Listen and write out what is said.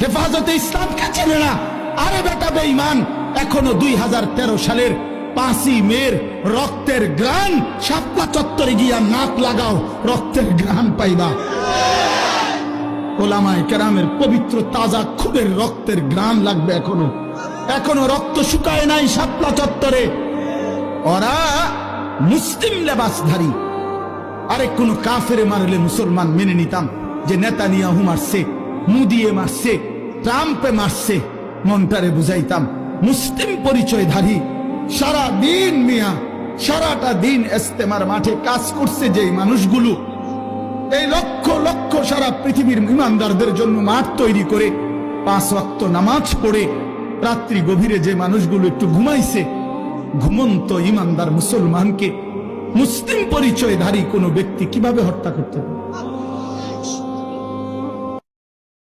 হেফাজতে ইসলামকে চেনে না। আরে বেটা বেঈমান, এখনো 2013 সালের 5ই মের রক্তের গ্রান শাপলা চত্বরে গিয়া নাক লাগাও, রক্তের গ্রান পাইবা। ওলামায়ে কেরামের পবিত্র তাজা খুনের রক্তের গ্রান লাগবে। এখনো রক্ত শুকায় নাই শাপলা চত্বরে। ওরা মুসলিম লেবাসধারী। আরে কোন কাফেরে মারলে মুসলমান মেনে নিতাম, যে নেতানিয়াহু মারছে, মুদিয়ে মারছে, ট্রাম্পে মারছে, মনটারে বুঝাইতাম। মুসলিম পরিচয়ধারী সারা দিন মিয়া, সারাটা দিন ইস্তেমার মাঠে কাজ করছে যে মানুষগুলো, এই লক্ষ লক্ষ সারা পৃথিবীর ইমানদারদের জন্য মাঠ তৈরি করে 5 ওয়াক্ত নামাজ পড়ে রাত্রি গভীরে যে মানুষগুলো একটু ঘুমাইছে, ঘুমন্ত ইমানদার মুসলমানকে মুসলিম পরিচয়ধারী কোনো ব্যক্তি কিভাবে হত্যা করতে পারে?